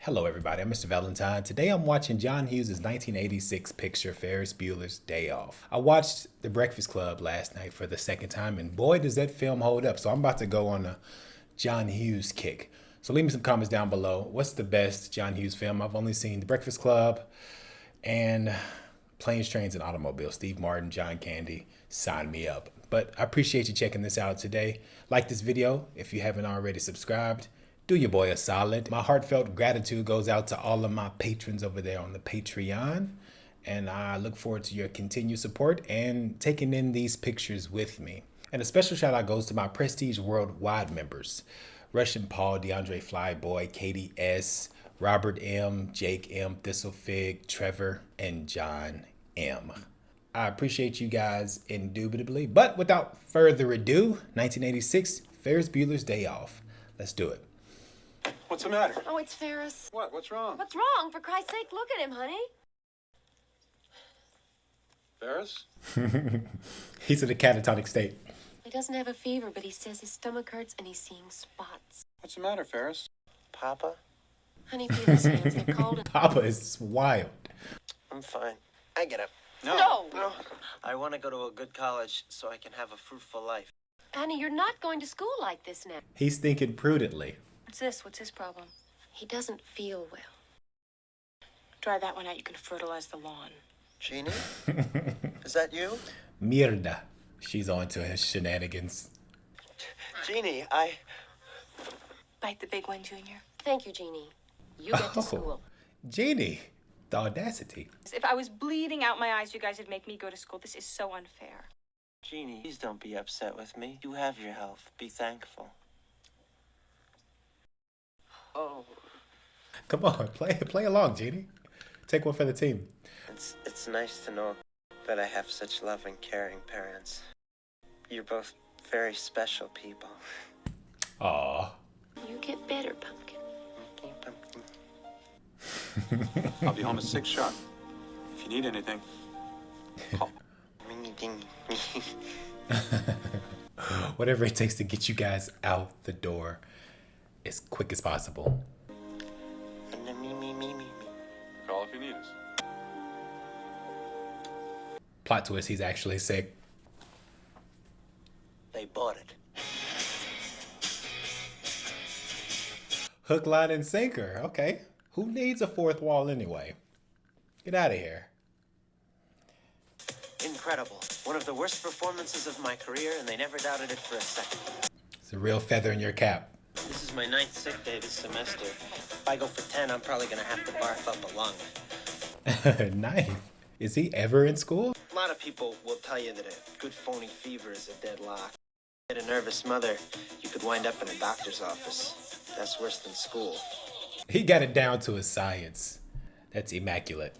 Hello everybody, I'm Mr. Valentine. Today I'm watching John Hughes' 1986 picture, Ferris Bueller's Day Off. I watched The Breakfast Club last night for the second time, and boy does that film hold up. So I'm about to go on a John Hughes kick. So leave me some comments down below. What's the best John Hughes film? I've only seen The Breakfast Club and Planes, Trains, and Automobiles. Steve Martin, John Candy, sign me up. But I appreciate you checking this out today. Like this video if you haven't already subscribed. Do your boy a solid. My heartfelt gratitude goes out to all of my patrons over there on the Patreon. And I look forward to your continued support and taking in these pictures with me. And a special shout out goes to my Prestige Worldwide members. Russian Paul, DeAndre Flyboy, Katie S., Robert M., Jake M., Thistlefig, Trevor, and John M. I appreciate you guys indubitably. But without further ado, 1986, Ferris Bueller's Day Off. Let's do it. What's the matter? Oh, it's Ferris. What? What's wrong? What's wrong? For Christ's sake, look at him, honey. Ferris? He's in a catatonic state. He doesn't have a fever, but he says his stomach hurts and he's seeing spots. What's the matter, Ferris? Papa? Honey, feel his hands. They're cold. Papa is wild. I'm fine. I get up. No. I want to go to a good college so I can have a fruitful life. Honey, you're not going to school like this now. He's thinking prudently. What's this? What's his problem? He doesn't feel well. Dry that one out, you can fertilize the lawn. Jeannie? Is that you? Mierda. She's on to his shenanigans. Jeannie, Bite the big one, Junior. Thank you, Jeannie. You get to school. Jeannie, the audacity. If I was bleeding out my eyes, you guys would make me go to school. This is so unfair. Jeannie, please don't be upset with me. You have your health. Be thankful. Oh. Come on, play along, Jeannie. Take one for the team. It's nice to know that I have such loving, caring parents. You're both very special people. Aw. You get better, Pumpkin. I'll be home at 6 sharp. If you need anything, call. Whatever it takes to get you guys out the door as quick as possible. Call if you need us. Plot twist, he's actually sick. They bought it. Hook, line, and sinker. Okay. Who needs a fourth wall anyway? Get out of here. Incredible. One of the worst performances of my career, and they never doubted it for a second. It's a real feather in your cap. This is my 9th sick day this semester. If I go for 10, I'm probably going to have to barf up a lung. Nice. Is he ever in school? A lot of people will tell you that a good phony fever is a dead lock. Get a nervous mother, you could wind up in a doctor's office. That's worse than school. He got it down to a science. That's immaculate.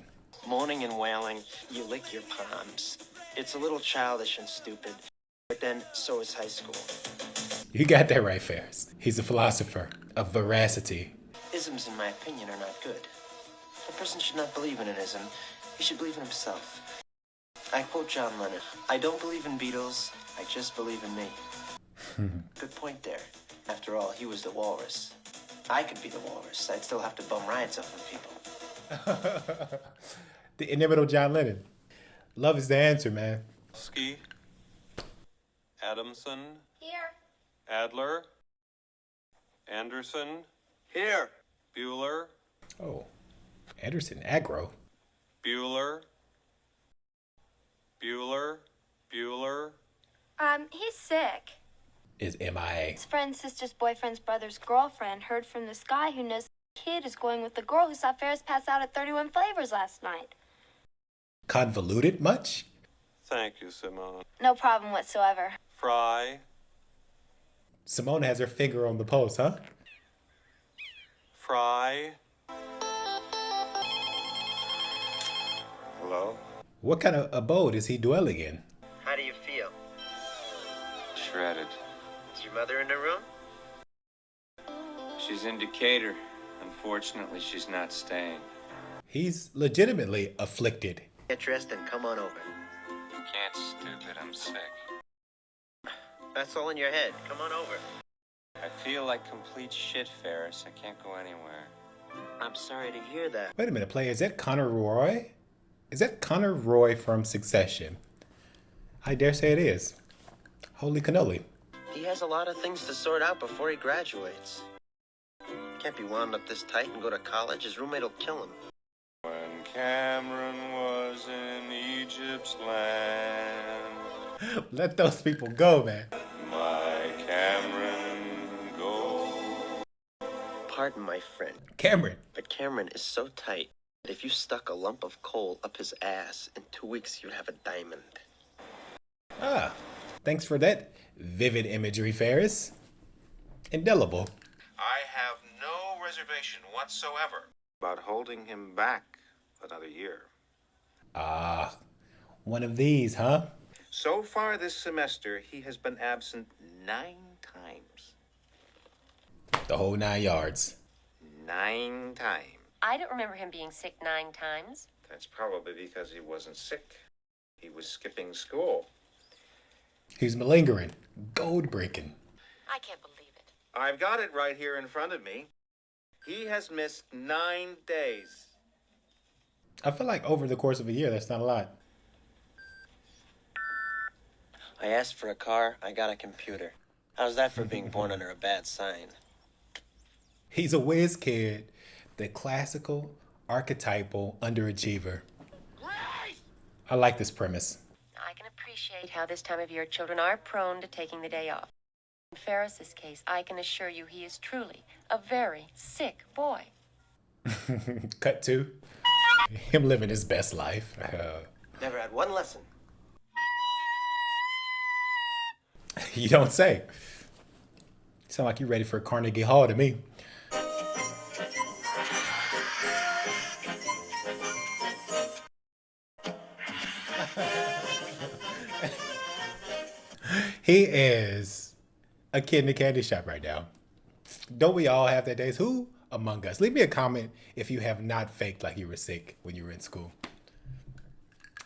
Moaning and wailing, you lick your palms. It's a little childish and stupid, but then so is high school. You got that right, Ferris. He's a philosopher of veracity. Isms, in my opinion, are not good. A person should not believe in an ism. He should believe in himself. I quote John Lennon, I don't believe in Beatles, I just believe in me. Good point there. After all, he was the walrus. I could be the walrus. I'd still have to bum rides off of people. The inimitable John Lennon. Love is the answer, man. Ski. Adamson. Here. Adler. Anderson. Here. Bueller. Oh, Anderson aggro. Bueller. Bueller. Bueller. He's sick. Is MIA. His friend's sister's boyfriend's brother's girlfriend heard from this guy who knows the kid is going with the girl who saw Ferris pass out at 31 Flavors last night. Convoluted much? Thank you, Simone. No problem whatsoever. Fry. Simone has her finger on the pulse, huh? Fry. Hello? What kind of abode is he dwelling in? How do you feel? Shredded. Is your mother in the room? She's in Decatur. Unfortunately, she's not staying. He's legitimately afflicted. Get dressed and come on over. You can't, stupid. I'm sick. That's all in your head. Come on over. I feel like complete shit, Ferris. I can't go anywhere. I'm sorry to hear that. Wait a minute, play. Is that Connor Roy? Is that Connor Roy from Succession? I dare say it is. Holy cannoli. He has a lot of things to sort out before he graduates. Can't be wound up this tight and go to college. His roommate will kill him. When Cameron was in Egypt's land, Let those people go, man. my Cameron go. Pardon my friend, Cameron. but Cameron is so tight that if you stuck a lump of coal up his ass, in 2 weeks you'd have a diamond. Ah, thanks for that vivid imagery, Ferris. Indelible. I have no reservation whatsoever about holding him back another year. Ah, one of these, huh? So far this semester, he has been absent 9 times. The whole 9 yards. 9 times. I don't remember him being sick 9 times. That's probably because he wasn't sick. He was skipping school. He's malingering. Gold breaking. I can't believe it. I've got it right here in front of me. He has missed 9 days. I feel like over the course of a year, that's not a lot. I asked for a car, I got a computer. How's that for being born under a bad sign? He's a whiz kid. The classical, archetypal underachiever. I like this premise. I can appreciate how this time of year children are prone to taking the day off. In Ferris's case, I can assure you he is truly a very sick boy. Cut to him living his best life. Never had one lesson. You don't say. Sound like you're ready for Carnegie Hall to me. He is a kid in a candy shop right now. Don't we all have that days? Who among us? Leave me a comment if you have not faked like you were sick when you were in school.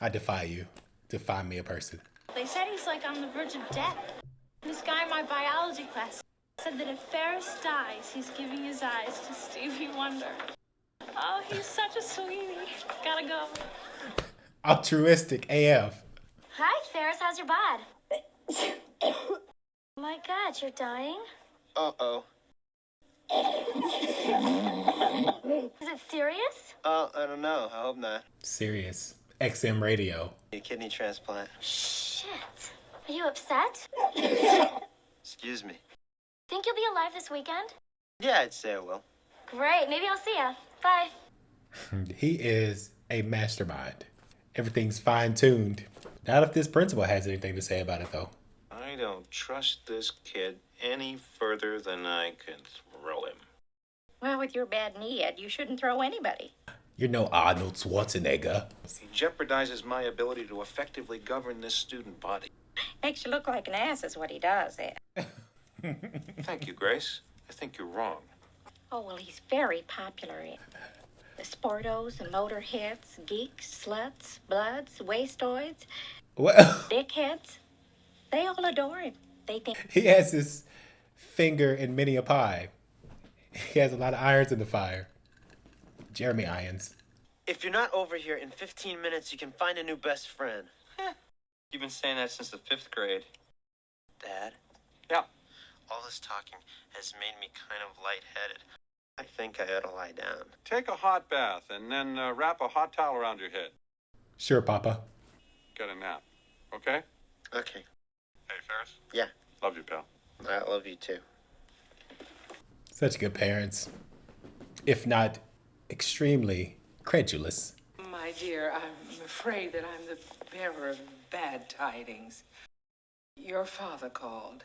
I defy you to find me a person. They said he's like on the verge of death. This guy in my biology class said that if Ferris dies, he's giving his eyes to Stevie Wonder. Oh, he's such a sweetie. Gotta go. Altruistic AF. Hi, Ferris. How's your bod? Oh my God, you're dying? Uh-oh. Is it serious? Oh, I don't know. I hope not. Serious. XM radio. A kidney transplant. Shit. Are you upset? Excuse me. Think you'll be alive this weekend? Yeah, I'd say I will. Great. Maybe I'll see ya. Bye. He is a mastermind. Everything's fine-tuned. Not if this principal has anything to say about it, though. I don't trust this kid any further than I can throw him. Well, with your bad knee, Ed, you shouldn't throw anybody. You're no Arnold Schwarzenegger. He jeopardizes my ability to effectively govern this student body. Makes you look like an ass is what he does, Ed. Thank you, Grace. I think you're wrong. Oh, well, he's very popular. The sportos and motorheads, geeks, sluts, bloods, wastoids, Well, dickheads, they all adore him. They think he has his finger in many a pie. He has a lot of irons in the fire. Jeremy Irons. If you're not over here in 15 minutes, you can find a new best friend. You've been saying that since the 5th grade. Dad? Yeah. All this talking has made me kind of lightheaded. I think I ought to lie down. Take a hot bath and then wrap a hot towel around your head. Sure, Papa. Get a nap. Okay? Okay. Hey, Ferris. Yeah. Love you, pal. I love you too. Such good parents. If not extremely credulous. My dear, I'm afraid that I'm the bearer of bad tidings. Your father called.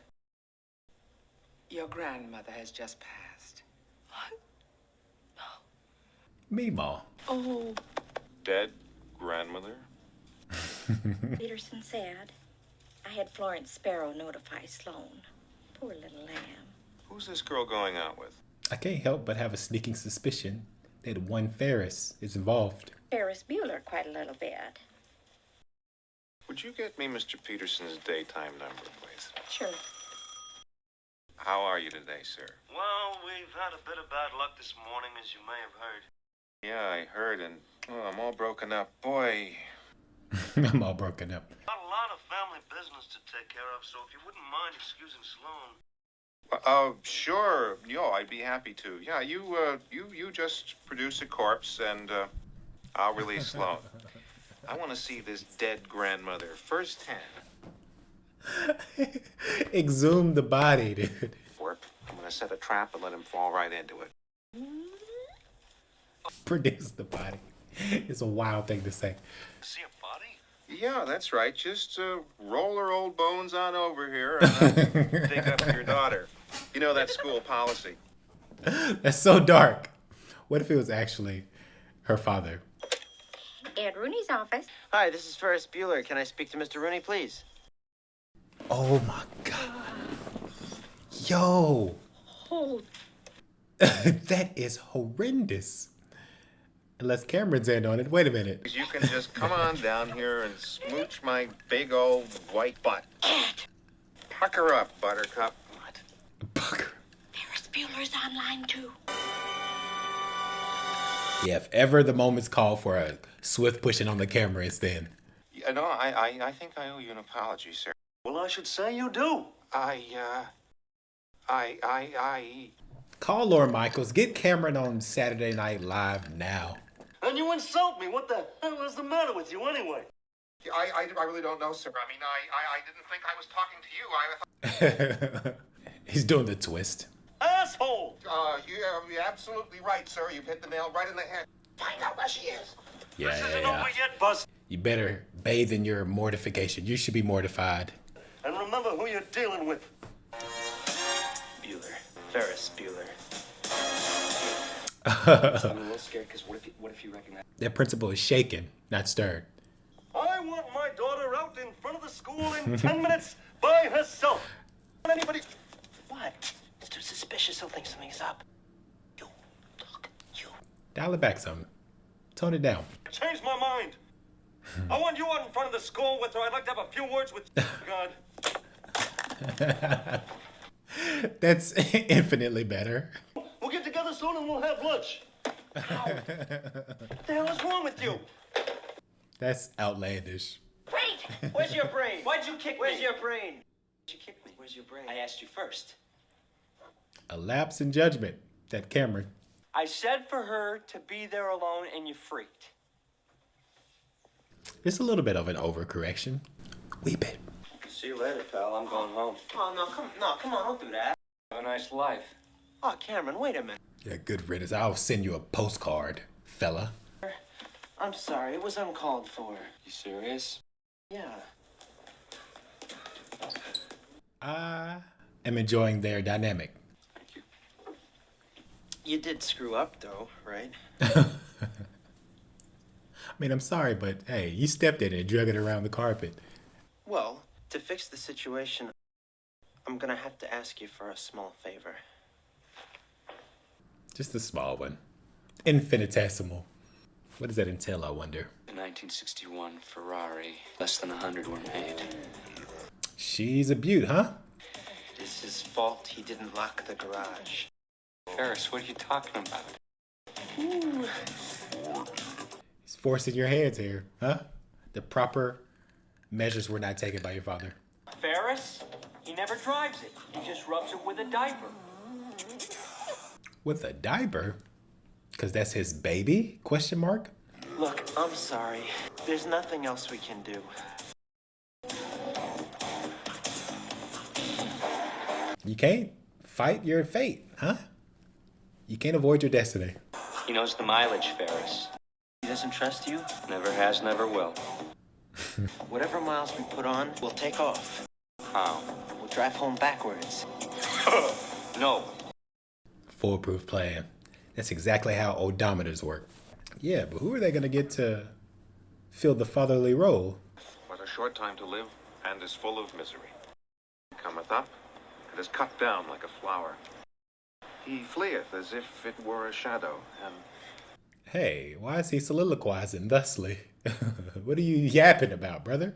Your grandmother has just passed. Meemaw. Oh, Dead grandmother? Peterson said. I had Florence Sparrow notify Sloan. Poor little lamb. Who's this girl going out with? I can't help but have a sneaking suspicion that one Ferris is involved. Ferris Bueller quite a little bit. Would you get me Mr. Peterson's daytime number, please? Sure. How are you today, sir? Well, we've had a bit of bad luck this morning, as you may have heard. Yeah, I heard, and I'm all broken up. Boy. I'm all broken up. Got a lot of family business to take care of, so if you wouldn't mind excusing Sloan. Sure. Yo, I'd be happy to. Yeah, you just produce a corpse, and I'll release Sloan. I want to see this dead grandmother firsthand. Exhume the body, dude. Work. I'm gonna set a trap and let him fall right into it. Produce the body. It's a wild thing to say. See a body? Yeah, that's right. Just roll her old bones on over here and dig up your daughter. You know that school policy. That's so dark. What if it was actually her father? Ed Rooney's office. Hi, this is Ferris Bueller. Can I speak to Mr. Rooney, please? Oh my God. Yo. Oh, That is horrendous. Unless Cameron's in on it. Wait a minute. You can just come on down here and smooch my big old white butt. Pucker up, Buttercup. What? Pucker. Ferris Bueller's online too. Yeah, if ever the moment's called for a swift pushing on the camera, it's then. You know, I think I owe you an apology, sir. Well, I should say you do. I Call Lorne Michaels. Get Cameron on Saturday Night Live now. And you insult me. What the hell is the matter with you anyway? I really don't know, sir. I mean, I didn't think I was talking to you. He's doing the twist. Asshole! You're absolutely right, sir. You've hit the nail right in the head. Find out where she is. Yeah, This isn't over yet, Buzz. You better bathe in your mortification. You should be mortified. And remember who you're dealing with. Bueller. Ferris Bueller. I'm a little scared because what if you recognize? That principal is shaken, not stirred. I want my daughter out in front of the school in 10 minutes by herself. Anybody? What? It's too suspicious. He'll think something's up. You. Look. You. Dial it back some. Tone it down. Change my mind. I want you out in front of the school with her. I'd like to have a few words with God. That's infinitely better. We'll get together soon and we'll have lunch. What the hell is wrong with you? That's outlandish. Wait! Where's your brain? Why'd you kick Where's me? your brain? Why'd you kick me? Where's your brain? I asked you first. A lapse in judgment. That Cameron. I said for her to be there alone, and you freaked. It's a little bit of an overcorrection. Wee bit. See you later, pal. I'm going home. Oh, come on, don't do that. Have a nice life. Oh, Cameron, wait a minute. Yeah, good riddance. I'll send you a postcard, fella. I'm sorry, it was uncalled for. You serious? Yeah. I am enjoying their dynamic. Thank you. You did screw up, though, right? I mean, I'm sorry, but hey, you stepped in it and drug it around the carpet. Well, to fix the situation, I'm gonna have to ask you for a small favor. Just a small one. Infinitesimal. What does that entail, I wonder? The 1961 Ferrari. Less than 100 were made. She's a beaut, huh? It's his fault he didn't lock the garage. Ferris, what are you talking about? Ooh. He's forcing your hands here, huh? The proper measures were not taken by your father. Ferris? He never drives it. He just rubs it with a diaper. With a diaper? Because that's his baby? Question mark? Look, I'm sorry. There's nothing else we can do. You can't fight your fate, huh? You can't avoid your destiny. He knows the mileage, Ferris. He doesn't trust you? Never has, never will. Whatever miles we put on, we'll take off. How? We'll drive home backwards. No. Foolproof plan. That's exactly how odometers work. Yeah, but who are they going to get to fill the fatherly role? But a short time to live, and is full of misery. He cometh up, and is cut down like a flower. He fleeth as if it were a shadow, and... Hey, why is he soliloquizing thusly? What are you yapping about, brother?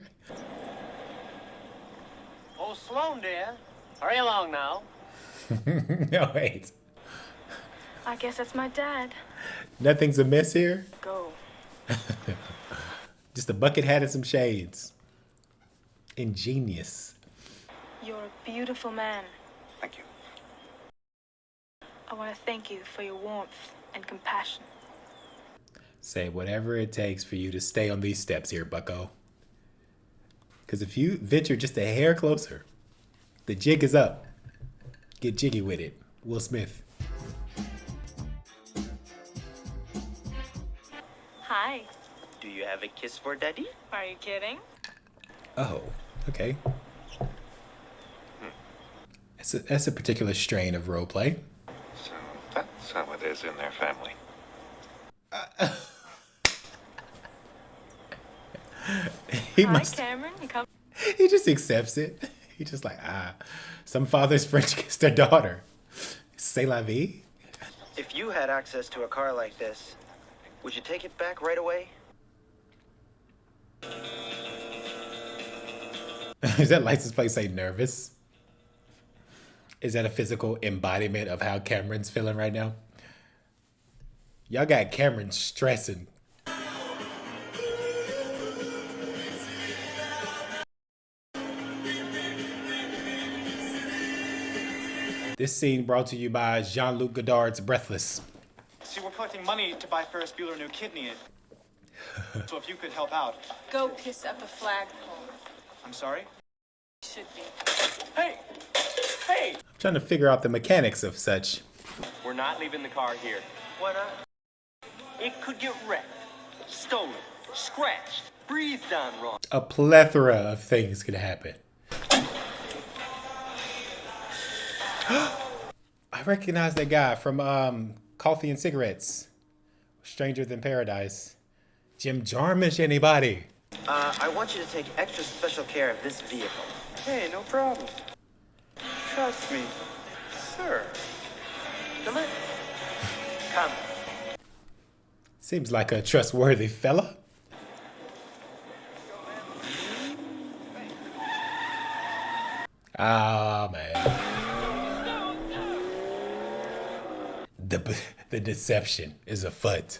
Oh, Sloan, dear. Hurry along now. No, wait. I guess that's my dad. Nothing's amiss here? Go. Just a bucket hat and some shades. Ingenious. You're a beautiful man. Thank you. I want to thank you for your warmth and compassion. Say whatever it takes for you to stay on these steps here, bucko. Because if you venture just a hair closer, the jig is up. Get jiggy with it. Will Smith. Hi. Do you have a kiss for Daddy? Are you kidding? Oh, okay. That's a particular strain of roleplay. So that's how it is in their family. Hi, Cameron. You come. He just accepts it. He just like, some fathers French kiss their daughter. C'est la vie. If you had access to a car like this, would you take it back right away? Is that license plate say nervous? Is that a physical embodiment of how Cameron's feeling right now? Y'all got Cameron stressing. This scene brought to you by Jean-Luc Godard's Breathless. See, we're collecting money to buy Ferris Bueller a new kidney. So if you could help out. Go piss up a flagpole. I'm sorry? Should be. Hey! Hey! I'm trying to figure out the mechanics of such. We're not leaving the car here. Why not? It could get wrecked, stolen, scratched, breathed on wrong. A plethora of things could happen. I recognize that guy from Coffee and Cigarettes. Stranger Than Paradise. Jim Jarmusch, anybody? I want you to take extra special care of this vehicle. Hey, no problem. Trust me, sir. Come on. Come. Seems like a trustworthy fella. Ah, man. The deception is afoot.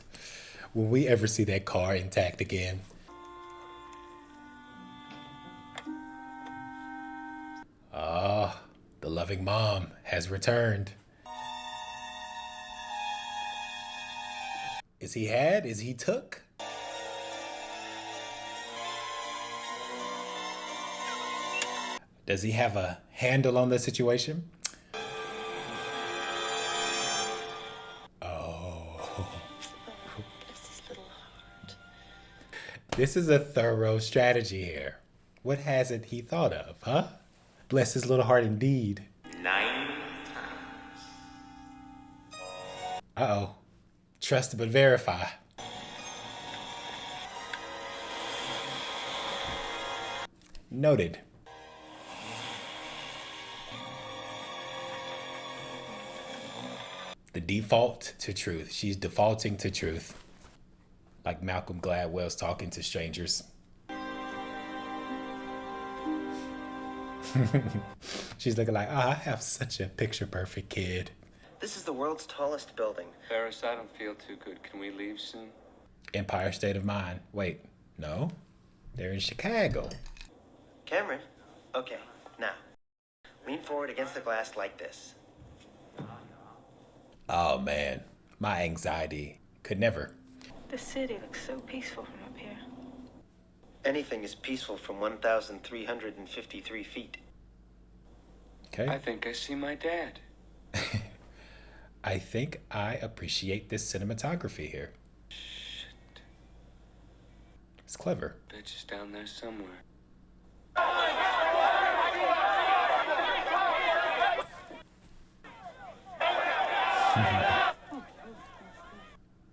Will we ever see that car intact again? Ah, the loving mom has returned. Is he had? Is he took? Does he have a handle on the situation? This is a thorough strategy here. What hasn't he thought of, huh? Bless his little heart indeed. 9 times. Uh-oh. Trust but verify. Noted. The default to truth. She's defaulting to truth. Like Malcolm Gladwell's talking to strangers. She's looking like, I have such a picture-perfect kid. This is the world's tallest building. Ferris, I don't feel too good. Can we leave soon? Empire State of Mind. Wait, no. They're in Chicago. Cameron? Okay, now. Lean forward against the glass like this. Oh, man. My anxiety could never. The city looks so peaceful from up here. Anything is peaceful from 1,353 feet. Okay. I think I see my dad. I think I appreciate this cinematography here. Shit. It's clever. Bet she's down there somewhere.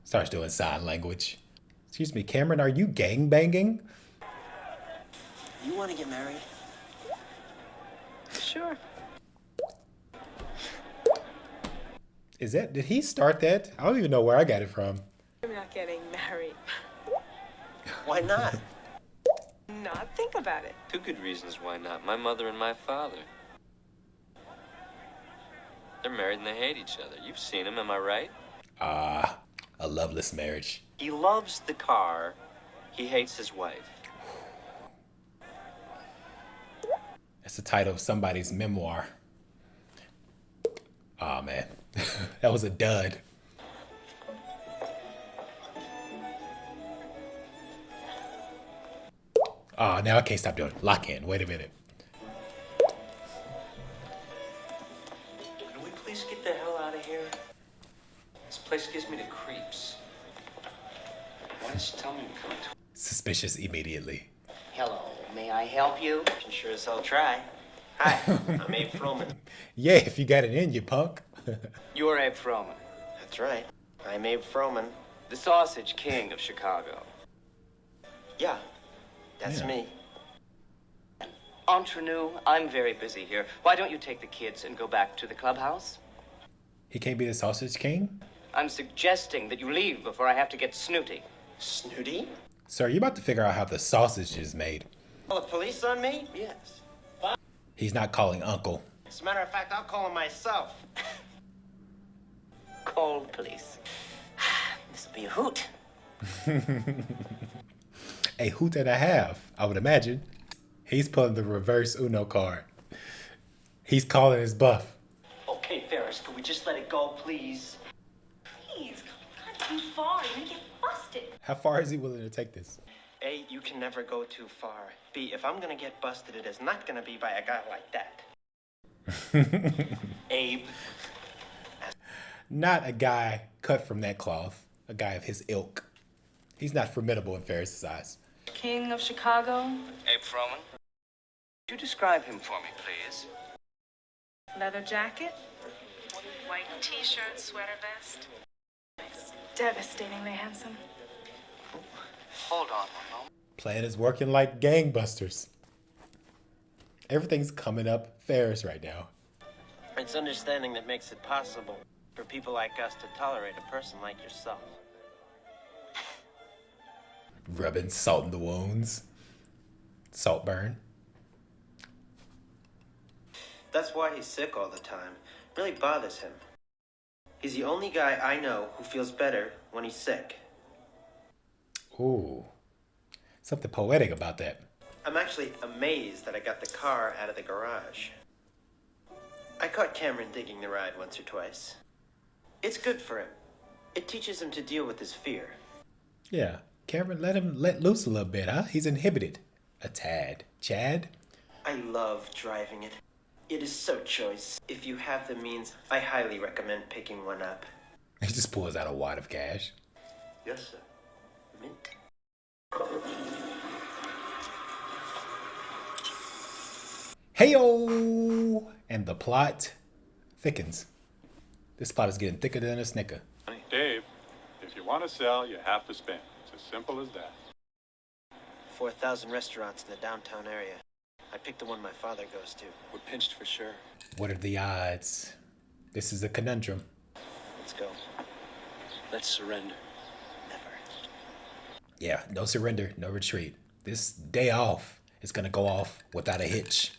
Starts doing sign language. Excuse me, Cameron, are you gang banging? You want to get married? Sure. Did he start that? I don't even know where I got it from. I'm not getting married. Why not? Not think about it. 2 good reasons why not. My mother and my father. They're married and they hate each other. You've seen them, am I right? Ah, a loveless marriage. He loves the car. He hates his wife. That's the title of somebody's memoir. Oh man, that was a dud. Oh, now I can't stop doing it. Lock in. Wait a minute. Can we please get the hell out of here? This place gives me the creeps. Why didn't you tell me to come to? Suspicious immediately. Hello, may I help you? Can sure as hell try. Hi, I'm Abe Froman. Yeah, if you got it in you, punk. You're Abe Froman, That's right. I'm Abe Froman. the Sausage King of Chicago. Yeah, that's Yeah. me. Entre nous, I'm very busy here. Why don't you take the kids and go back to the clubhouse? He can't be the Sausage King? I'm suggesting that you leave before I have to get snooty. Snooty? Sir, you about to figure out how the sausage is made. Call the police on me? Yes. He's not calling uncle. As a matter of fact, I'll call him myself. Call the police. This'll be a hoot. A hoot and a half, I would imagine. He's pulling the reverse Uno card. He's calling his bluff. Okay, Ferris, can we just let it go, please? Please, not too far. You're gonna get busted. How far is he willing to take this? A, you can never go too far. B, if I'm gonna get busted, it is not gonna be by a guy like that. Abe. Not a guy cut from that cloth. A guy of his ilk. He's not formidable in Ferris's eyes. King of Chicago, Abe Froman. Could you describe him for me, please? leather jacket, White t-shirt, sweater vest. devastatingly handsome. Hold on one moment. Plan is working like gangbusters. Everything's coming up Ferris right now. It's understanding that makes it possible for people like us to tolerate a person like yourself. Rubbing salt in the wounds. Salt burn. That's why he's sick all the time. It really bothers him. He's the only guy I know who feels better when he's sick. Ooh. Something poetic about that. I'm actually amazed that I got the car out of the garage. I caught Cameron digging the ride once or twice. It's good for him. It teaches him to deal with his fear. Yeah. Cameron, let him let loose a little bit, huh? He's inhibited. A tad. Chad? I love driving it. It is so choice. If you have the means, I highly recommend picking one up. He just pulls out a wad of cash. Yes, sir. Mint. Heyo! And the plot thickens. This plot is getting thicker than a snicker. Dave, if you want to sell, you have to spend. It's as simple as that. 4,000 restaurants in the downtown area. I picked the one my father goes to. We're pinched for sure. What are the odds? This is a conundrum. Let's go. Let's surrender. Never. Yeah, no surrender, no retreat. This day off is gonna go off without a hitch.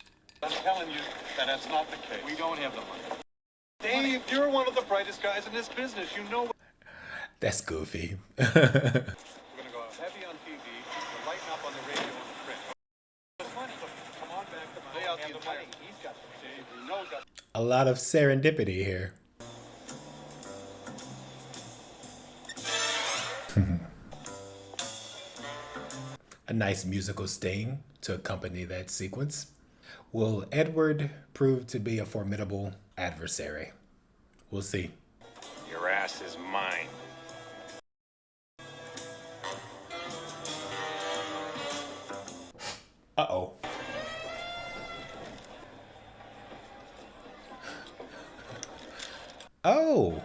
I'm telling you that that's not the case. We don't have the money. Dave, you're one of the brightest guys in this business. You know. That's goofy. We're going to go heavy on TV. We'll lighten up on the radio and the print. Come on back. Lay out the entire. He's got Dave. You know that. A lot of serendipity here. A nice musical sting to accompany that sequence. Will Edward prove to be a formidable adversary? We'll see. Your ass is mine. Uh-oh. Oh.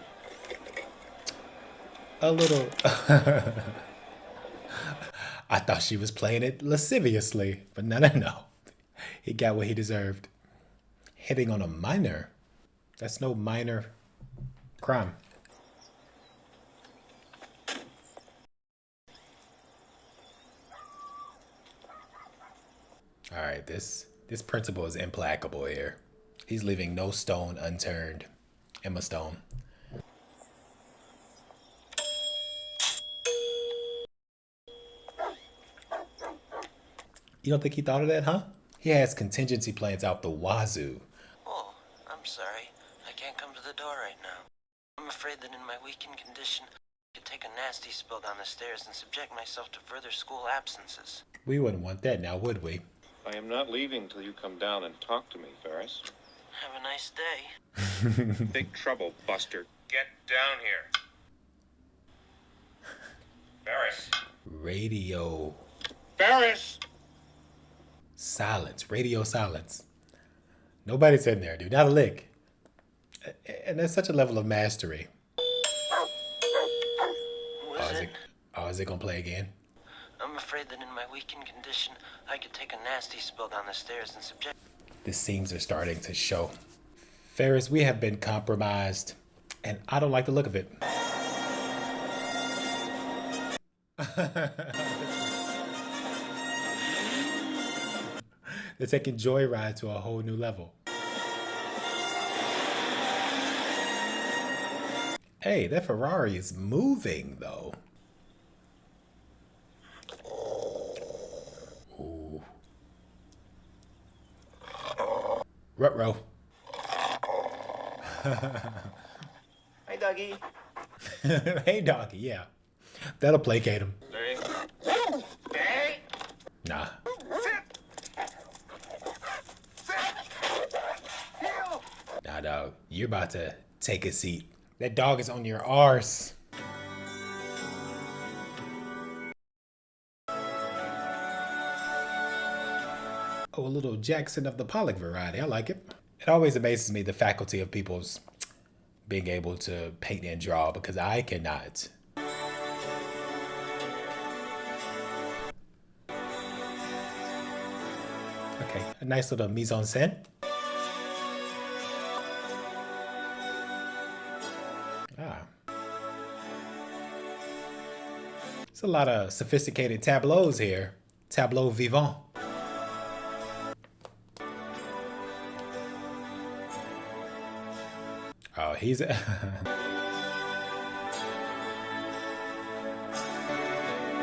A little... I thought she was playing it lasciviously, but no. He got what he deserved. Hitting on a minor. That's no minor crime. All right, this principal is implacable here. He's leaving no stone unturned. Emma Stone. You don't think he thought of that, huh? He has contingency plans out the wazoo. Oh, I'm sorry. I can't come to the door right now. I'm afraid that in my weakened condition, I could take a nasty spill down the stairs and subject myself to further school absences. We wouldn't want that now, would we? I am not leaving till you come down and talk to me, Ferris. Have a nice day. Big trouble, Buster. Get down here. Ferris. Radio Ferris! silence. Radio silence. Nobody's in there, dude. Not a lick. And there's such a level of mastery. Is it gonna play again? I'm afraid that in my weakened condition, I could take a nasty spill down the stairs and subject... The seams are starting to show. Ferris, we have been compromised, and I don't like the look of it. They're taking Joyride to a whole new level. Hey, that Ferrari is moving, though. Ooh. Ruh-roh. Hey, doggy. Hey, doggy, yeah. That'll placate him. Hey! Nah. Nah, dog. You're about to take a seat. That dog is on your arse. Oh, a little Jackson of the Pollock variety. I like it. It always amazes me the faculty of people's being able to paint and draw, because I cannot. Okay, a nice little mise en scène. There's a lot of sophisticated tableaus here. Tableau vivant. Oh, he's...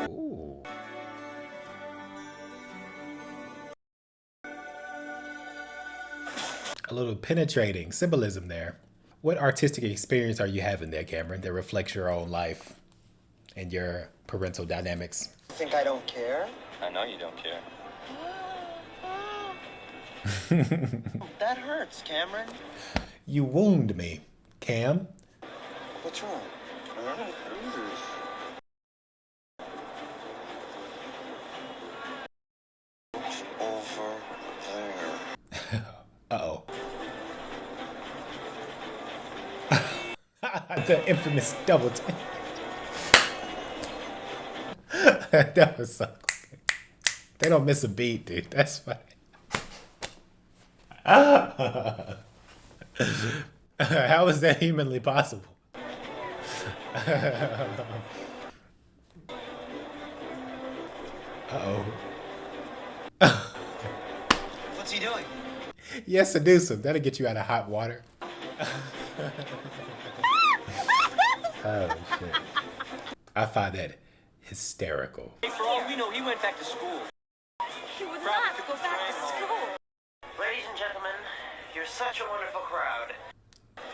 Ooh. A little penetrating symbolism there. What artistic experience are you having there, Cameron, that reflects your own life and your parental dynamics? Think I don't care? I know you don't care. That hurts, Cameron. You wound me, Cam. What's wrong? Over there. Uh-oh. The infamous double tap. That was so cool. They don't miss a beat, dude. That's funny. How is that humanly possible? Uh-oh. What's he doing? Yes, seduce him. That'll get you out of hot water. Oh, shit. I find that hysterical. Hey, for all we know, he went back to school. He would not go back to school. Ladies and gentlemen, you're such a wonderful crowd.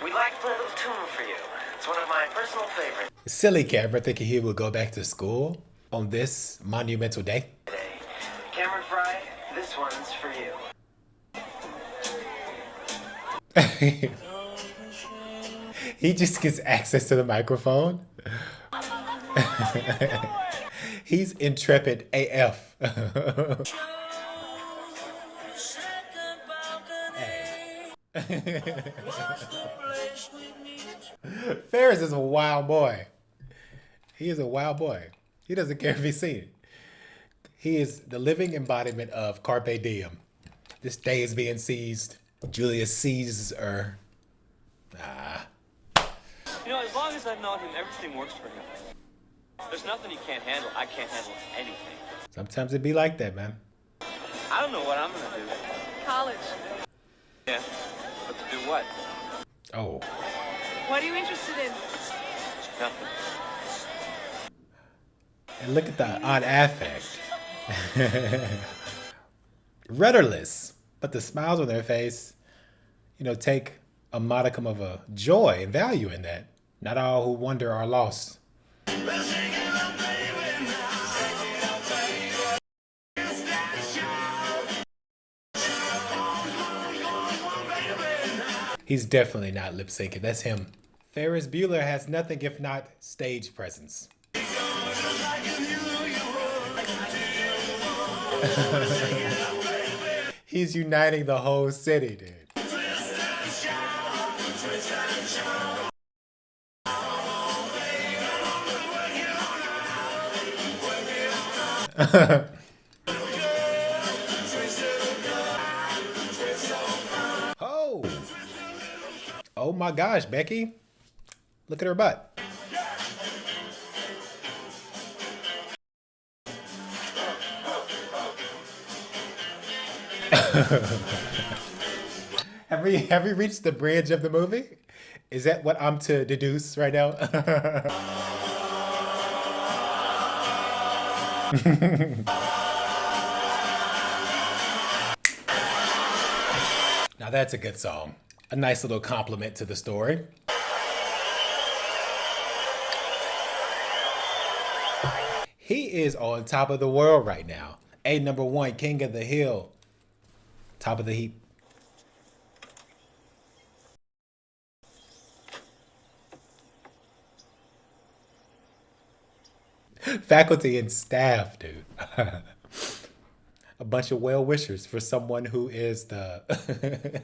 We'd like to play a little tune for you. It's one of my personal favorites. Silly Cameron thinking he would go back to school on this monumental day. Cameron Fry, this one's for you. He just gets access to the microphone. He's intrepid AF. Ferris is a wild boy. He is a wild boy. He doesn't care if he's seen it. He is the living embodiment of Carpe Diem. This day is being seized. Julius Caesar. You know, as long as I've known him, everything works for him. There's nothing he can't handle. I can't handle anything. Sometimes it be like that, man. I don't know what I'm gonna do. College. Yeah, but to do what? Oh. What are you interested in? Nothing. And look at the odd affect. Rudderless, but the smiles on their face, take a modicum of a joy and value in that. Not all who wonder are lost. He's definitely not lip syncing. That's him. Ferris Bueller has nothing if not stage presence. He's uniting the whole city, dude. Oh! Oh my gosh, Becky. Look at her butt. Have we reached the bridge of the movie? Is that what I'm to deduce right now? Now that's a good song. A nice little compliment to the story. He is on top of the world right now. Number 1, king of the hill. Top of the heap. Faculty and staff, dude. A bunch of well-wishers for someone who is the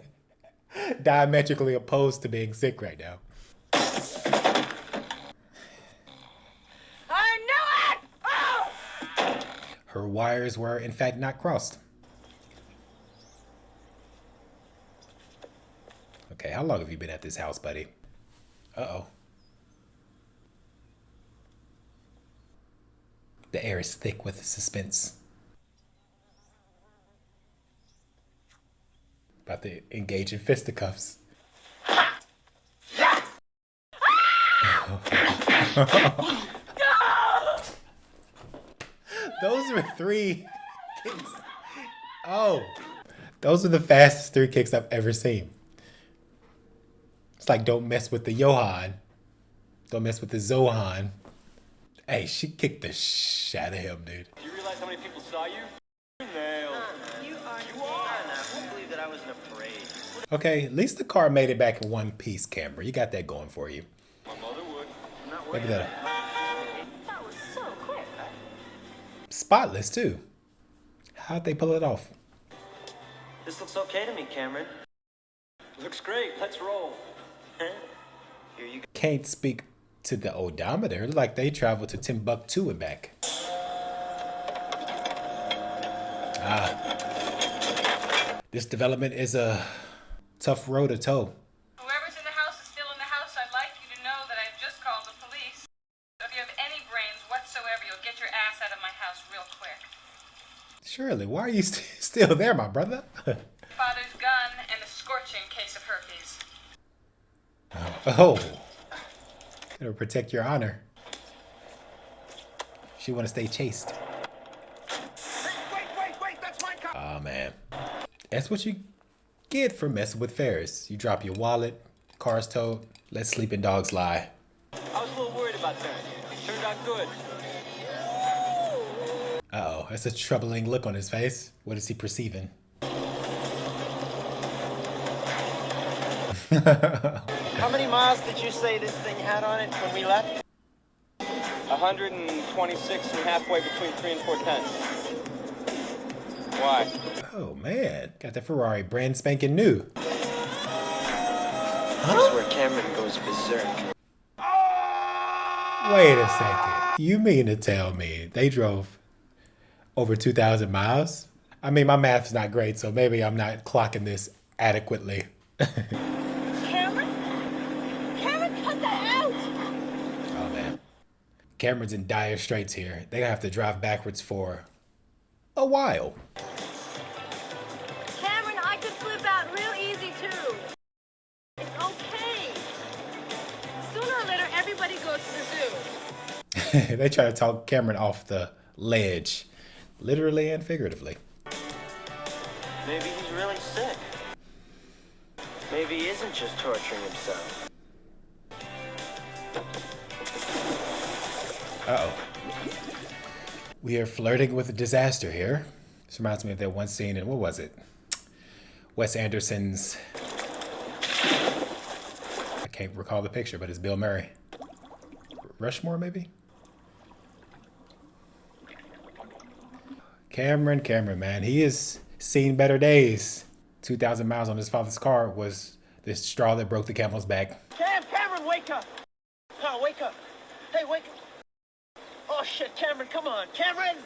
diametrically opposed to being sick right now. I knew it! Oh! Her wires were, in fact, not crossed. Okay, how long have you been at this house, buddy? Uh-oh. The air is thick with suspense. About to engage in fisticuffs. Those were 3 kicks. Oh, those are the fastest 3 kicks I've ever seen. It's like, don't mess with the Johan. Don't mess with the Zohan. Hey, she kicked the shit out of him, dude. Do you realize how many people saw you? Nailed. You are. I won't believe that I was in a parade. Okay, at least the car made it back in one piece, Camera. You got that going for you. My mother would. Maybe that. That was so quick. Spotless, too. How'd they pull it off? This looks okay to me, Cameron. Looks great. Let's roll. Here you go. Can't speak to the odometer. Like they traveled to Timbuktu and back. This development is a tough road to tow. Whoever's in the house is still in the house. I'd like you to know that I've just called the police. So if you have any brains whatsoever, you'll get your ass out of my house real quick. Shirley, why are you still there, my brother? Father's gun and a scorching case of herpes. Oh. Gotta protect your honor. She wanna stay chaste. Wait, that's my car. Oh man. That's what you get for messing with Ferris. You drop your wallet, car's towed, let sleeping dogs lie. I was a little worried about that. It turned out good. Uh-oh, that's a troubling look on his face. What is he perceiving? How many miles did you say this thing had on it when we left? 126 and halfway between 3 and 4/10. Why? Oh man, got the Ferrari brand spanking new. This is where Cameron goes berserk. Wait a second. You mean to tell me they drove over 2,000 miles? I mean, my math's not great, so maybe I'm not clocking this adequately. Cameron? Cameron, cut that out! Oh man. Cameron's in dire straits here. They're gonna have to drive backwards for a while. Cameron, I could flip out real easy too. It's okay. They try to talk Cameron off the ledge, literally and figuratively. Maybe he's really sick. Maybe he isn't just torturing himself. Uh-oh. We are flirting with a disaster here. This reminds me of that one scene in, what was it? Wes Anderson's... I can't recall the picture, but it's Bill Murray. Rushmore, maybe? Cameron, man. He has seen better days. 2,000 miles on his father's car was the straw that broke the camel's back. Cameron, wake up! Oh, wake up! Hey, wake up! Oh, shit, Cameron, come on! Cameron!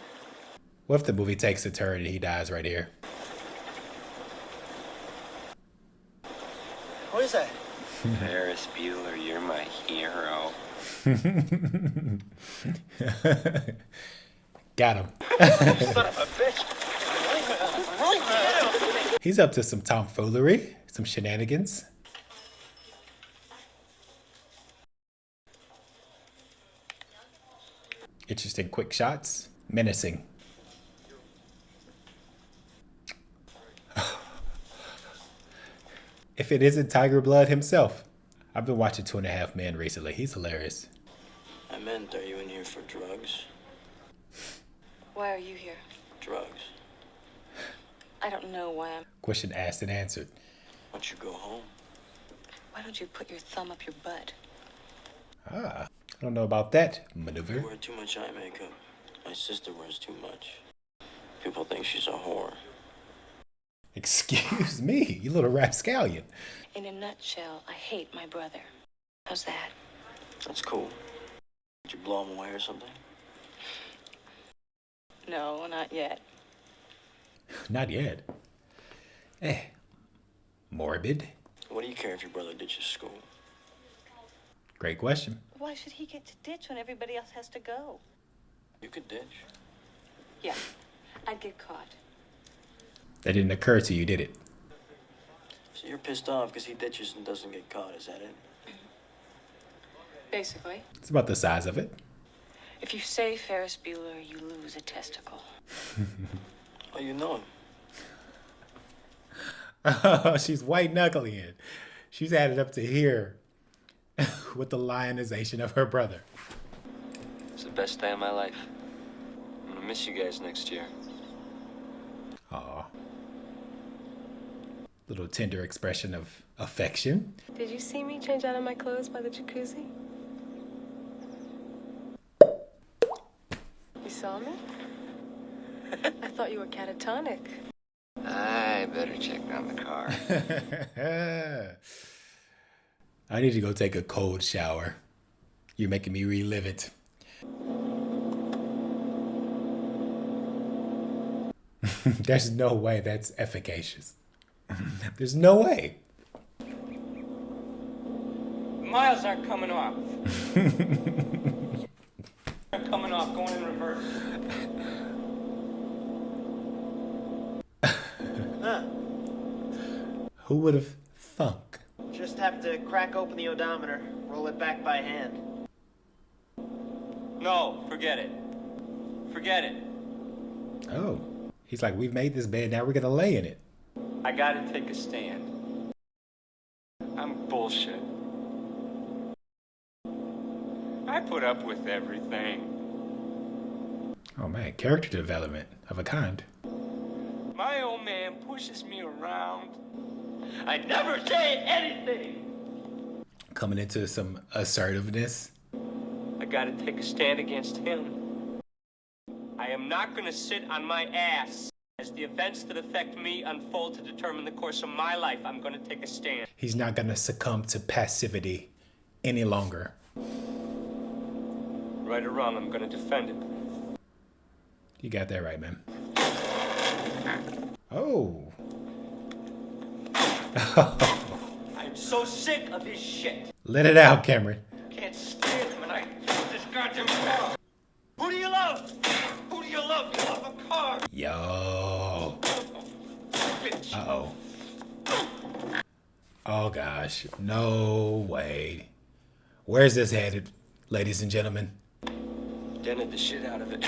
What if the movie takes a turn and he dies right here? What is that? Ferris Bueller, you're my hero. Got him. Son of a bitch! He's up to some tomfoolery, some shenanigans. Interesting quick shots. Menacing. If it isn't Tiger Blood himself. I've been watching 2.5 Men recently. He's hilarious. I meant, are you in here for drugs? Why are you here? Drugs. I don't know why I'm... Question asked and answered. Why don't you go home? Why don't you put your thumb up your butt? Ah, I don't know about that maneuver. You wear too much eye makeup. My sister wears too much. People think she's a whore. Excuse me, you little rapscallion. In a nutshell, I hate my brother. How's that? That's cool. Did you blow him away or something? No, not yet. Not yet. Morbid. What do you care if your brother ditches school? Great question. Why should he get to ditch when everybody else has to go? You could ditch. Yeah, I'd get caught. That didn't occur to you, did it? So you're pissed off because he ditches and doesn't get caught, is that it? Basically. It's about the size of it. If you say Ferris Bueller, you lose a testicle. Oh, you know him. Oh, she's white knuckling. She's added up to here with the lionization of her brother. It's the best day of my life. I'm gonna miss you guys next year. Aw. Little tender expression of affection. Did you see me change out of my clothes by the jacuzzi? You saw me? I thought you were catatonic. I better check on the car. I need to go take a cold shower. You're making me relive it. There's no way that's efficacious. There's no way. Miles aren't coming off. They're coming off, going in reverse. Who would have thunk? Just have to crack open the odometer, roll it back by hand. No, forget it. Forget it. Oh. He's like, we've made this bed, now we're gonna lay in it. I gotta take a stand. I'm bullshit. I put up with everything. Oh man, character development of a kind. My old man pushes me around. I never say anything. Coming into some assertiveness. I gotta take a stand against him. I am not gonna sit on my ass as the events that affect me unfold to determine the course of my life. I'm gonna take a stand. He's not gonna succumb to passivity any longer. Right or wrong, I'm gonna defend it. You got that right, man. Oh. I'm so sick of his shit. Let it out, Cameron. Can't stand him and I hate this goddamn car. Who do you love? Who do you love? You love a car. Yo. Bitch. Uh-oh. Oh, gosh. No way. Where's this headed, ladies and gentlemen? dented the shit out of it.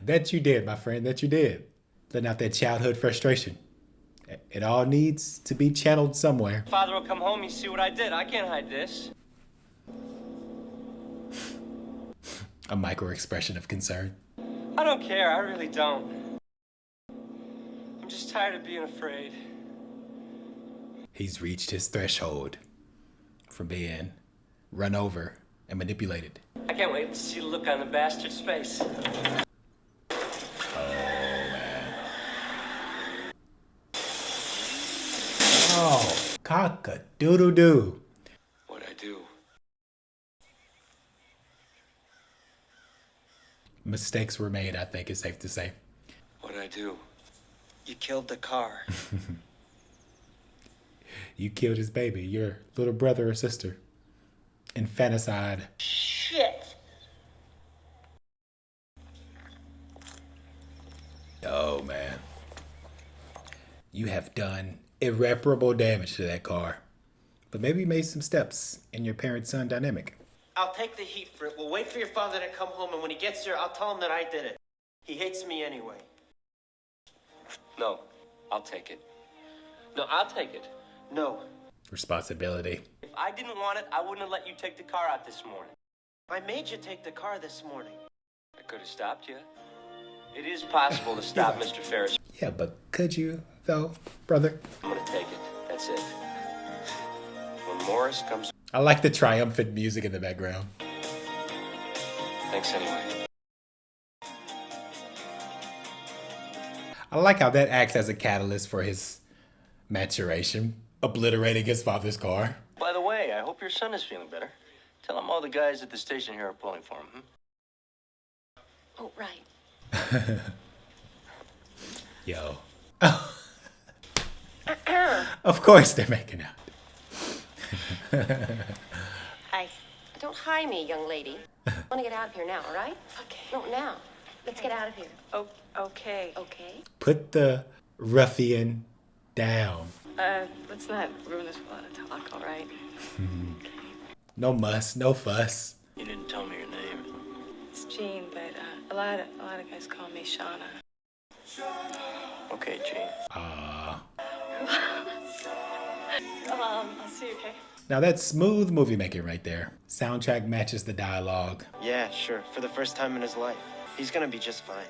That you did, my friend. That you did. Letting out that childhood frustration. It all needs to be channeled somewhere. Father will come home, you see what I did. I can't hide this. A micro expression of concern. I don't care, I really don't. I'm just tired of being afraid. He's reached his threshold from being run over and manipulated. I can't wait to see the look on the bastard's face. Oh, cock-a-doodle-doo. What'd I do? Mistakes were made, I think it's safe to say. What'd I do? You killed the car. You killed his baby, your little brother or sister. Infanticide. Shit. Oh, man. You have done irreparable damage to that car. But maybe you made some steps in your parent-son dynamic. I'll take the heat for it. We'll wait for your father to come home, and when he gets here, I'll tell him that I did it. He hates me anyway. No, I'll take it. No, I'll take it. No. Responsibility. If I didn't want it, I wouldn't have let you take the car out this morning. I made you take the car this morning. I could have stopped you. It is possible to stop Mr. Ferris. Yeah, but could you, though, brother? I'm gonna take it. That's it. When Morris comes... I like the triumphant music in the background. Thanks anyway. I like how that acts as a catalyst for his maturation, obliterating his father's car. By the way, I hope your son is feeling better. Tell him all the guys at the station here are pulling for him. Oh, right. Yo. Of course they're making out. Hi. Don't hi me, young lady. I want to get out of here now, all right? Okay. No, now. Let's get out of here. Oh, okay. Okay? Put the ruffian down. Let's not ruin this with a lot of talk, all right? No muss, no fuss. You didn't tell me your name. It's Jean, but a lot of guys call me Shauna. Okay, Gene. Ah. I'll see you, okay? Now that's smooth movie making right there. Soundtrack matches the dialogue. Yeah, sure. For the first time in his life. He's gonna be just fine.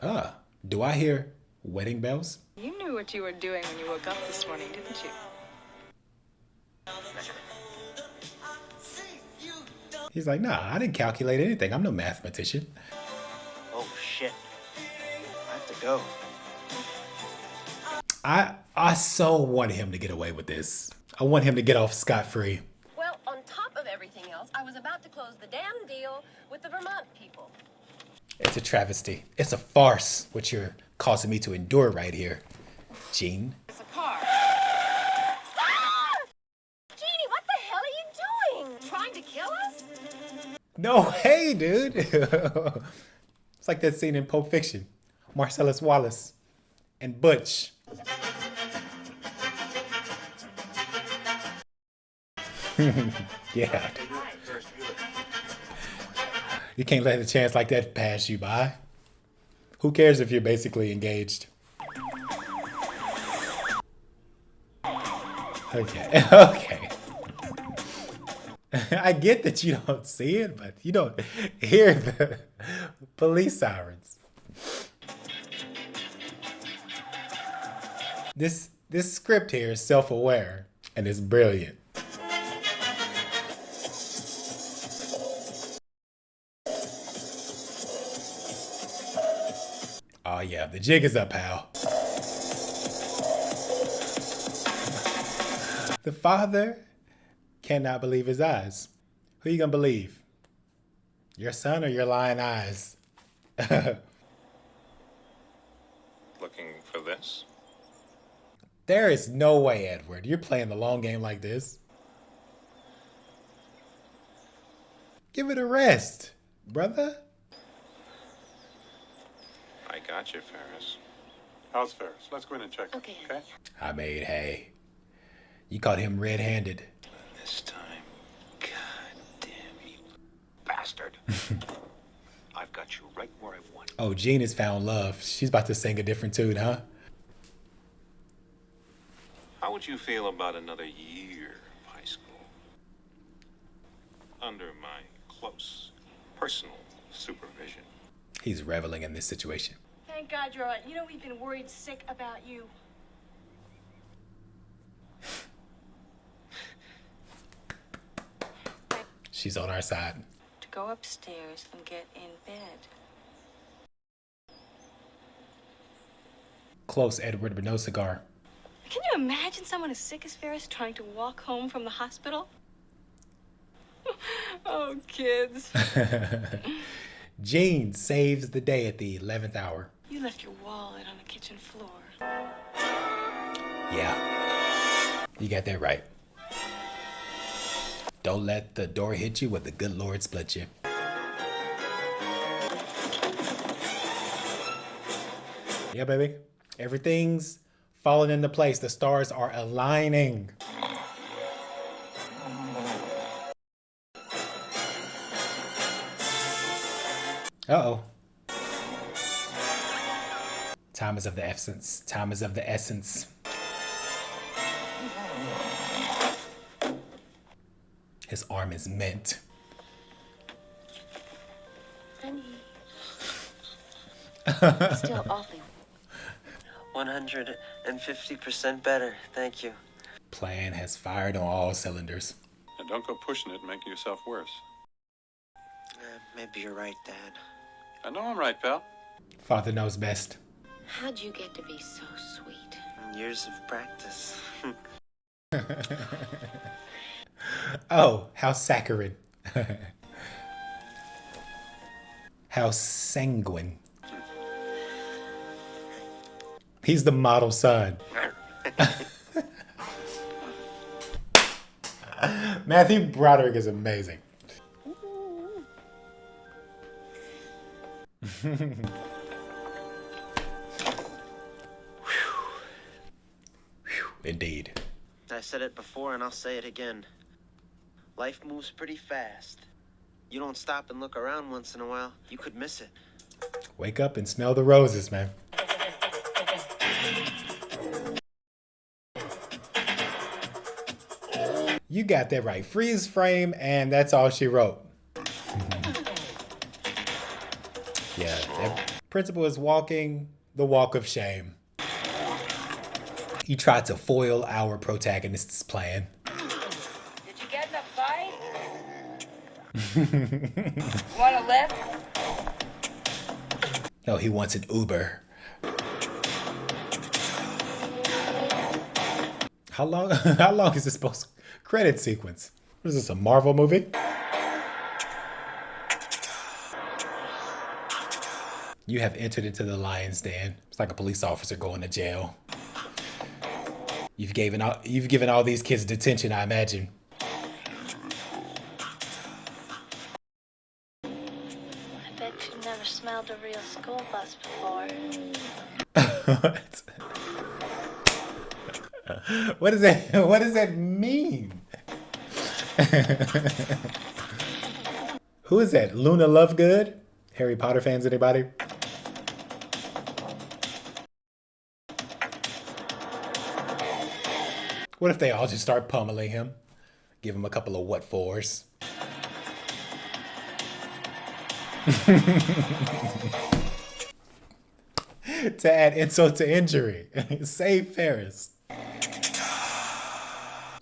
Ah, do I hear wedding bells? You knew what you were doing when you woke up this morning, didn't you? He's like, nah, I didn't calculate anything. I'm no mathematician. Oh, shit. I have to go. I so want him to get away with this. I want him to get off scot-free. Well, on top of everything else, I was about to close the damn deal with the Vermont people. It's a travesty. It's a farce, what you're causing me to endure right here, Gene. It's a car. Jeannie, what the hell are you doing? Trying to kill us? No, hey, dude. It's like that scene in Pulp Fiction. Marcellus Wallace and Butch. Yeah. You can't let a chance like that pass you by. Who cares if you're basically engaged? Okay, okay. I get that you don't see it, but you don't hear the police sirens. This script here is self-aware and it's brilliant. Oh yeah, the jig is up, pal. The father cannot believe his eyes. Who you gonna believe? Your son or your lying eyes? Looking for this? There is no way, Edward. You're playing the long game like this. Give it a rest, brother. I got you, Ferris. How's Ferris? Let's go in and check. Okay. I made hay. You caught him red-handed. This time, bastard. I've got you right where I want you. Oh, Jean has found love. She's about to sing a different tune, huh? How would you feel about another year of high school? Under my close personal supervision. He's reveling in this situation. Thank God you're all right. You know, we've been worried sick about you. She's on our side. To go upstairs and get in bed. Close, Edward, but no cigar. Can you imagine someone as sick as Ferris trying to walk home from the hospital? Oh, kids. Jean saves the day at the 11th hour. You left your wallet on the kitchen floor. Yeah, you got that right. Don't let the door hit you with the good Lord split you. Yeah, baby. Everything's falling into place. The stars are aligning. Uh-oh. Time is of the essence. Time is of the essence. His arm is mint. Honey. Still awfully. 150% better. Thank you. Plan has fired on all cylinders. And don't go pushing it and making yourself worse. Maybe you're right, Dad. I know I'm right, pal. Father knows best. How'd you get to be so sweet? Years of practice. Oh, how saccharine. How sanguine. He's the model son. Matthew Broderick is amazing. Indeed. I said it before and I'll say it again. Life moves pretty fast. You don't stop and look around once in a while, you could miss it. Wake up and smell the roses, man. You got that right. Freeze frame, and that's all she wrote. Yeah, that principal is walking the walk of shame. He tried to foil our protagonist's plan. Did you get in a fight? Want a lift? No, he wants an Uber. How long is this post credit sequence? What is this, a Marvel movie? You have entered into the lion's den. It's like a police officer going to jail. You've given all these kids detention, I imagine. I bet you never smelled a real school bus before. What? What does that mean? Who is that? Luna Lovegood? Harry Potter fans, anybody? What if they all just start pummeling him? Give him a couple of what fors. To add insult to injury. Save Ferris. Is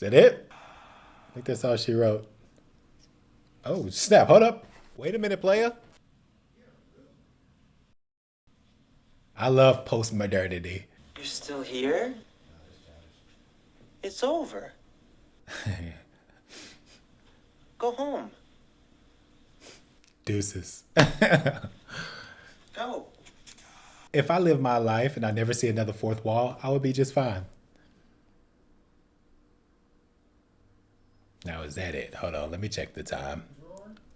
that it? I think that's all she wrote. Oh, snap. Hold up. Wait a minute, player. I love post-modernity. You're still here? It's over. Go home. Deuces. Go. If I live my life and I never see another fourth wall, I would be just fine. Now, is that it? Hold on, let me check the time.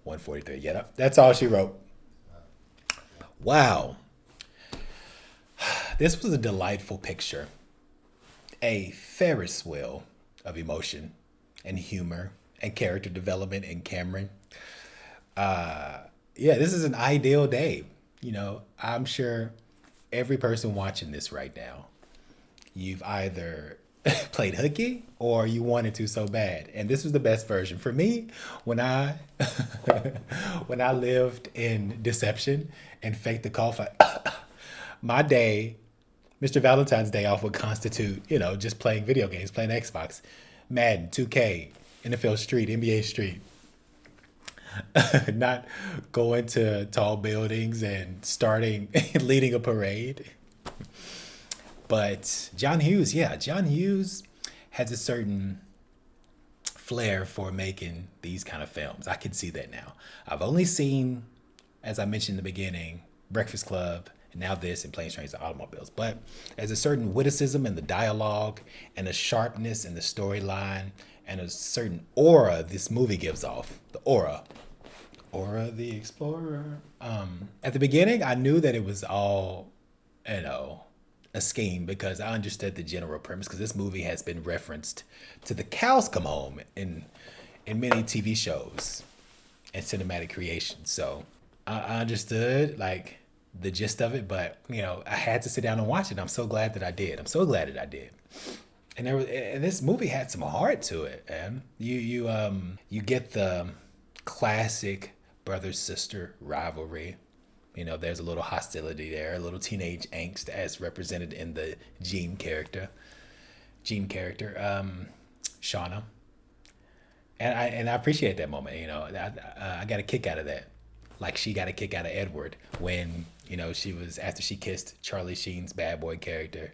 1:43. Yeah, that's all she wrote. Wow. This was a delightful picture. A Ferris wheel of emotion and humor and character development in Cameron. Yeah, this is an ideal day. You know, I'm sure every person watching this right now, you've either played hooky or you wanted to so bad. And this was the best version. For me, when I when I lived in deception and faked the cough, my day, Mr. Valentine's Day off would constitute, you know, just playing video games, playing Xbox, Madden, 2K, NFL Street, NBA Street. Not going to tall buildings and starting leading a parade. But John Hughes, yeah, John Hughes has a certain flair for making these kind of films. I can see that now. I've only seen, as I mentioned in the beginning, Breakfast Club, and now this, and Planes, Trains, and Automobiles. But there's a certain witticism in the dialogue, and a sharpness in the storyline, and a certain aura this movie gives off. The aura. Aura the Explorer. At the beginning, I knew that it was all, you know, a scheme because I understood the general premise because this movie has been referenced to the cows come home in many TV shows and cinematic creations. So I understood like the gist of it, but you know, I had to sit down and watch it. I'm so glad that I did. I'm so glad that I did. And this movie had some heart to it, man. You get the classic brother sister rivalry. You know, there's a little hostility there, a little teenage angst as represented in the Jean character, Shauna. And I appreciate that moment. You know, I got a kick out of that. Like she got a kick out of Edward when, you know, she was, after she kissed Charlie Sheen's bad boy character.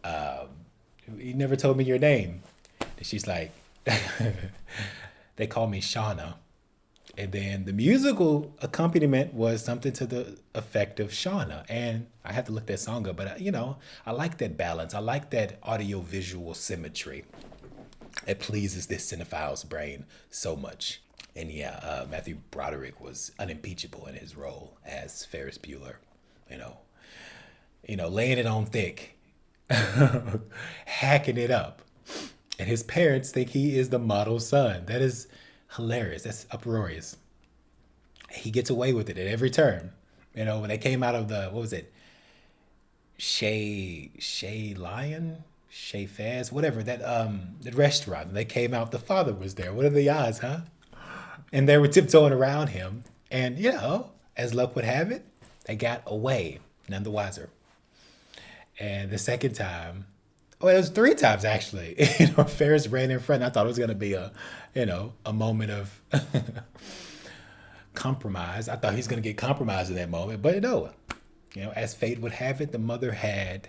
You never told me your name. And she's like, they call me Shauna. And then the musical accompaniment was something to the effect of Shauna. And I have to look that song up, but you know, I like that balance. I like that audio-visual symmetry. It pleases this cinephile's brain so much. And yeah, Matthew Broderick was unimpeachable in his role as Ferris Bueller. You know, laying it on thick, hacking it up. And his parents think he is the model son. That is hilarious. That's uproarious. He gets away with it at every turn. You know, when they came out of the, what was it? Shea Faz, whatever, that the restaurant. And they came out, the father was there. What are the odds, huh? And they were tiptoeing around him. And, you know, as luck would have it, they got away, none the wiser. And the second time, well, it was 3 times actually. You know, Ferris ran in front. I thought it was gonna be a moment of compromise. I thought he's gonna get compromised in that moment, but no. You know, as fate would have it, the mother had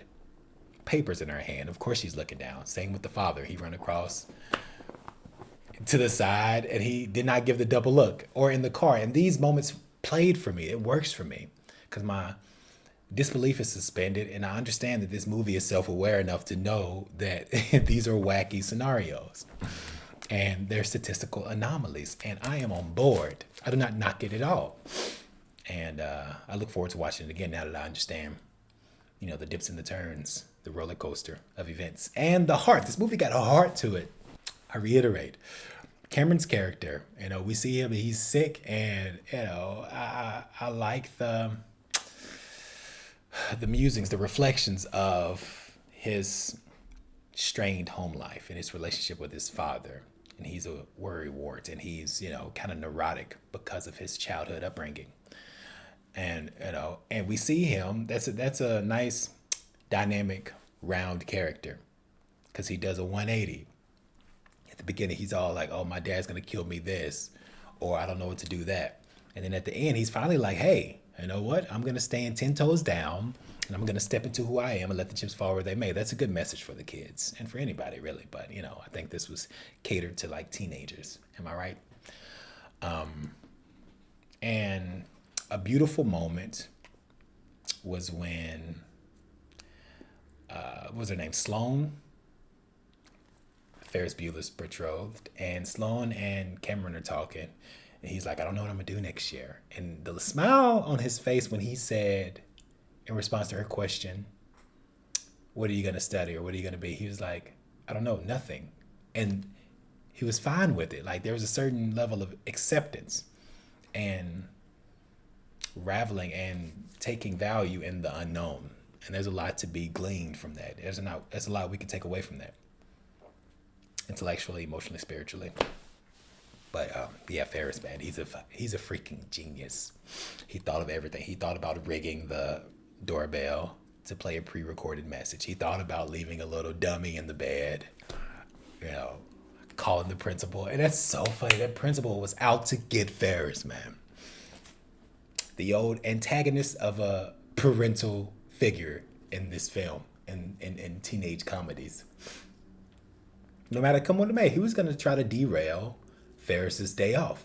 papers in her hand. Of course, she's looking down. Same with the father. He ran across to the side, and he did not give the double look. Or in the car, and these moments played for me. It works for me because my disbelief is suspended, and I understand that this movie is self-aware enough to know that these are wacky scenarios and they're statistical anomalies, and I am on board. I do not knock it at all, and I look forward to watching it again now that I understand, you know, the dips and the turns, the roller coaster of events, and the heart. This movie got a heart to it. I reiterate, Cameron's character, you know, we see him, he's sick, and you know, I like the musings, the reflections of his strained home life and his relationship with his father. And he's a worrywart, and he's, you know, kind of neurotic because of his childhood upbringing. And, you know, and we see him, that's a nice dynamic round character because he does a 180. At the beginning, he's all like, oh, my dad's going to kill me this, or I don't know what to do that. And then at the end, he's finally like, hey, you know what? I'm going to stand 10 toes down, and I'm going to step into who I am and let the chips fall where they may. That's a good message for the kids and for anybody, really. But, you know, I think this was catered to, like, teenagers. Am I right? And a beautiful moment was when, what was her name? Sloane? Ferris Bueller's betrothed. And Sloane and Cameron are talking. And he's like, I don't know what I'm going to do next year. And the smile on his face when he said, in response to her question, what are you going to study or what are you going to be? He was like, I don't know, nothing. And he was fine with it. Like there was a certain level of acceptance. and raveling and taking value in the unknown. And there's a lot to be gleaned from that. There's a lot we can take away from that, intellectually, emotionally, spiritually. But yeah, Ferris, man, he's a freaking genius. He thought of everything. He thought about rigging the doorbell to play a pre-recorded message. He thought about leaving a little dummy in the bed, calling the principal. And that's so funny. That principal was out to get Ferris, man. The old antagonist of a parental figure in this film, in teenage comedies. No matter come what it may, he was going to try to derail Ferris's day off.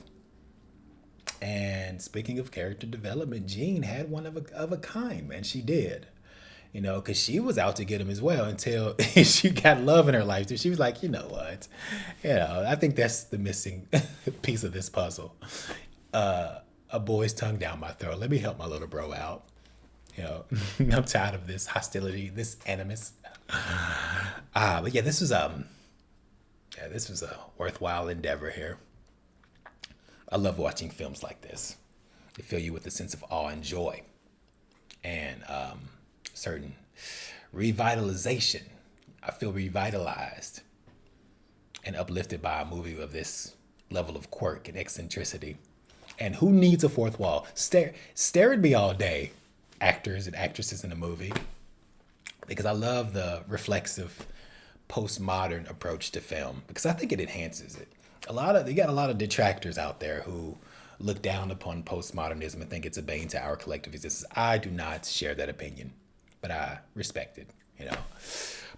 And speaking of character development, Jean had one of a kind, man. She did. Because she was out to get him as well until she got love in her life. So she was like, you know what? I think that's the missing piece of this puzzle. A boy's tongue down my throat. Let me help my little bro out. I'm tired of this hostility, this animus. But yeah, this was a worthwhile endeavor here. I love watching films like this. They fill you with a sense of awe and joy, and certain revitalization. I feel revitalized and uplifted by a movie of this level of quirk and eccentricity. And who needs a fourth wall? Stare at me all day, actors and actresses in a movie, because I love the reflexive postmodern approach to film, because I think it enhances it. You got a lot of detractors out there who look down upon postmodernism and think it's a bane to our collective existence. I do not share that opinion, but I respect it,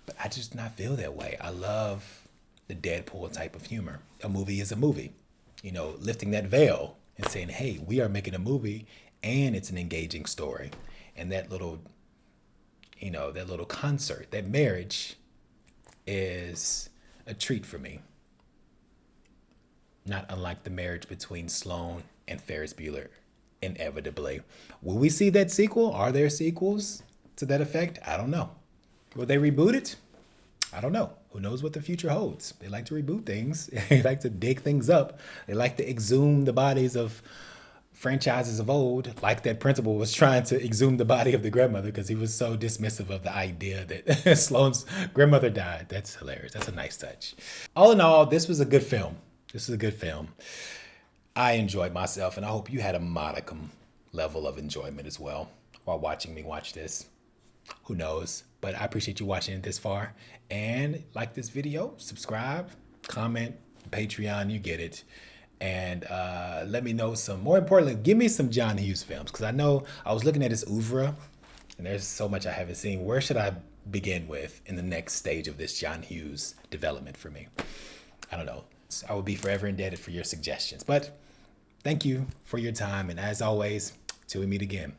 But I just not feel that way. I love the Deadpool type of humor. A movie is a movie, lifting that veil and saying, hey, we are making a movie and it's an engaging story. And that little concert, that marriage is a treat for me. Not unlike the marriage between Sloane and Ferris Bueller, inevitably. Will we see that sequel? Are there sequels to that effect? I don't know. Will they reboot it? I don't know. Who knows what the future holds? They like to reboot things. They like to dig things up. They like to exhume the bodies of franchises of old, like that principal was trying to exhume the body of the grandmother because he was so dismissive of the idea that Sloane's grandmother died. That's hilarious. That's a nice touch. All in all, this was a good film. I enjoyed myself, and I hope you had a modicum level of enjoyment as well while watching me watch this. Who knows? But I appreciate you watching it this far. And like this video, subscribe, comment, Patreon, you get it. And let me know more importantly, give me some John Hughes films, because I know I was looking at his oeuvre and there's so much I haven't seen. Where should I begin with in the next stage of this John Hughes development for me? I don't know. I will be forever indebted for your suggestions. But thank you for your time. And as always, till we meet again.